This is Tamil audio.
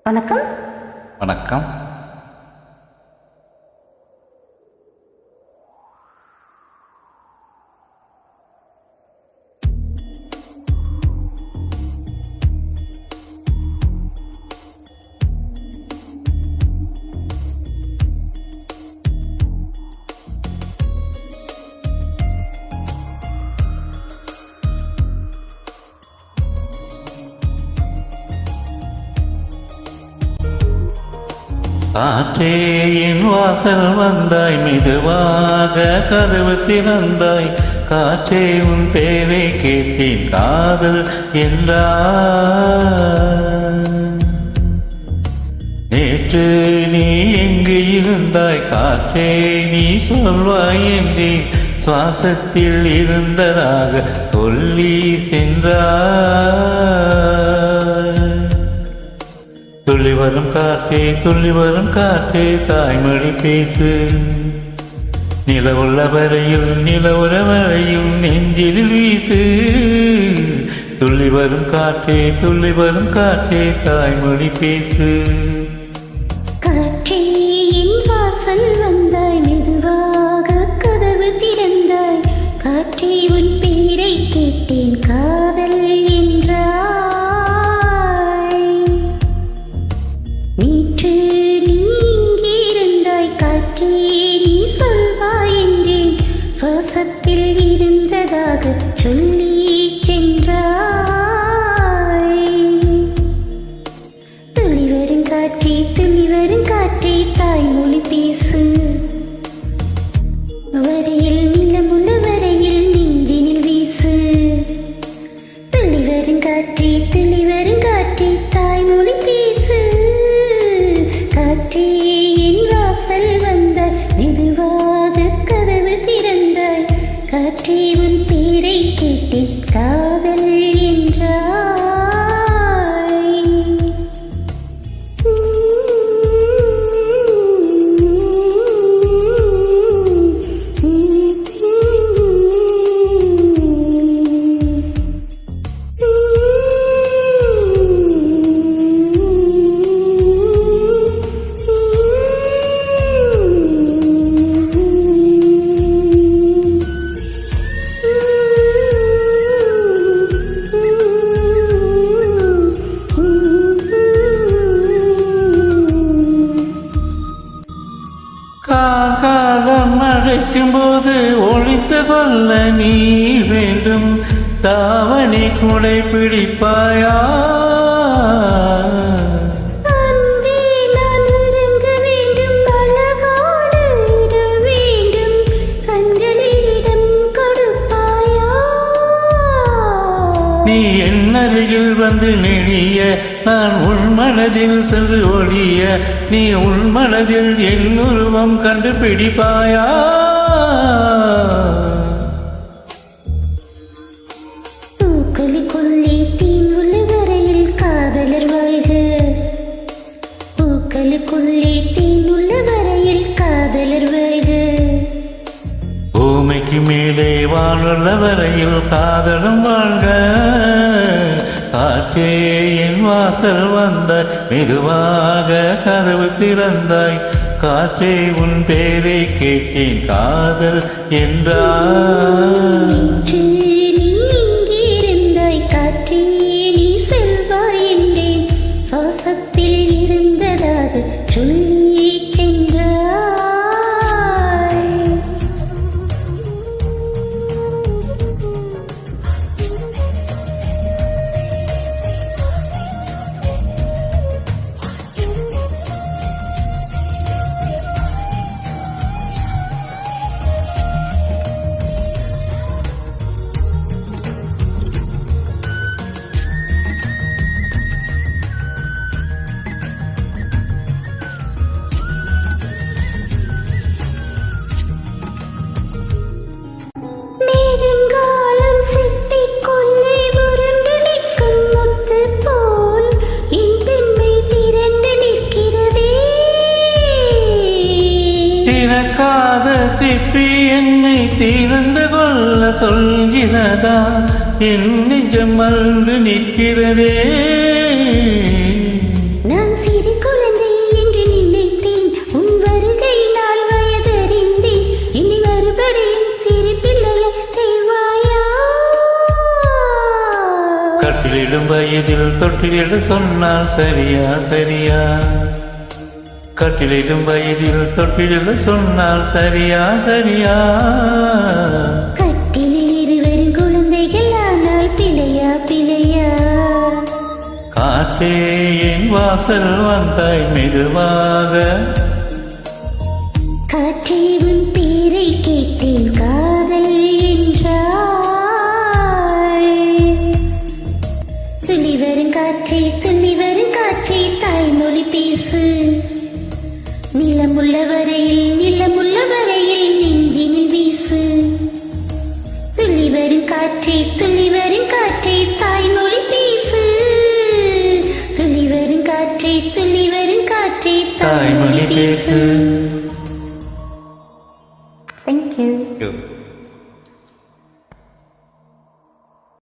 வணக்கம். வணக்கம். காற்றே என் வாசல் வந்தாய், மெதுவாக கதவு திறந்தாய். காற்றே உன் பேரை கேட்டேன், காதல் என்றாய். நேற்று நீ எங்கு இருந்தாய், காற்றே நீ சொல்வாய் என்றேன். சுவாசத்தில் இருந்ததாக சொல்லி சென்றாய். துள்ளி வரும் காற்றே, துள்ளி வரும் காற்றே, தாய்மொழி பேசு. நிலவுள்ள வரையில், நிலவுற வரையில் நெஞ்சில் வீசு. துள்ளி வரும் காற்றே, துள்ளி வரும் காற்றே, தாய்மொழி பேசு. காற்றே என் வாசல் வந்தாய், மெதுவாக கதவு திறந்தாய். காற்றே உன் பேரை கேட்டேன், காதல் என்றாய். நேற்று நீ இங்கே இருந்தாய், காற்றே நீ சொல்வாய் என்றேன். சுவாசத்தில் இருந்ததாக சொல்லி சென்றாய். துள்ளி வரும் காற்றே, துள்ளி வரும் காற்றே, தாய்மொழி பேசு. வரையில் நிலமுள்ள வரையில் நெஞ்சினில் வீசு. துள்ளி வரும் காற்றே, துள்ளி வரும் காற்றே, தாய்மொழி பேசு. காற்றே என் வாசல் வந்தாய், மெதுவாக கதவு திறந்தாய். காற்றே உன் பேரை கேட்டேன், காதல் என்றாய். காலம் அழைக்கும் போது ஒழித்து கொள்ள நீ வேண்டும். தாவணி குடை பிடிப்பாயா? அன்பே நான் உறங்க வேண்டும், அழகான இடம் வேண்டும். கண்களில் இடம் கொடுப்பாயா? நீ என் அருகில் வந்து நெழிய, நான் உள் மனதில் சென்று ஒழிய. நீ உள் மனதில் என் உருவம் கண்டுபிடிப்பாயா? பூக்களுக்குள்ளே தீன் உள்ள வரையில் காதலர் வாழ்க. பூக்களுக்குள்ளே தீன் உள்ள வரையில் காதலர் வாழ்க. பூமிக்கு மேலே வானுள்ள வரையில் காதலும் வாழ்க. காற்றே என் வாசல் வந்தாய், மெதுவாக கதவு திறந்தாய். காற்றே உன் பேரை கேட்டேன், காதல் என்றாய். நேற்று நீ இங்கே இருந்தாய், காற்றே நீ செல்வாய் என்றேன். சுவாசத்தில் இருந்ததாக சொல்லி சென்றாய். நெடுங்காலம் சித்திக் கொள்ளை உருண்டு நிற்கும் முத்து போல் என் பெண்மை திரண்டு நிற்கிறதே. திறக்காத சிப்பி என்னை தீர்ந்து கொள்ள சொல்கிறதா? என் நிஜம் மறந்து நிற்கிறதே. நான் சிறு தொட்டிலிட சொன்னால் சரியா சரியா கட்டிலிடும் வயதில் தொட்டிலிட சொன்னால் சரியா சரியா கட்டிலில் இருவரும் குழந்தைகள் ஆனால் பிழையா பிழையா காற்றே என் வாசல் வந்தாய் மெதுவாக காற்றே உன் பேரை கேட்டேன் காதல் என்றாய் துளி வரும் காற்றே தாய்மொழி பேசு நிலமுள்ள வரையில் நெஞ்சினில் வீசு துளி வரும் காற்றே தாய்மொழி பேசு துளி வரும் காற்றே தாய்மொழி பேசு Thank you. You.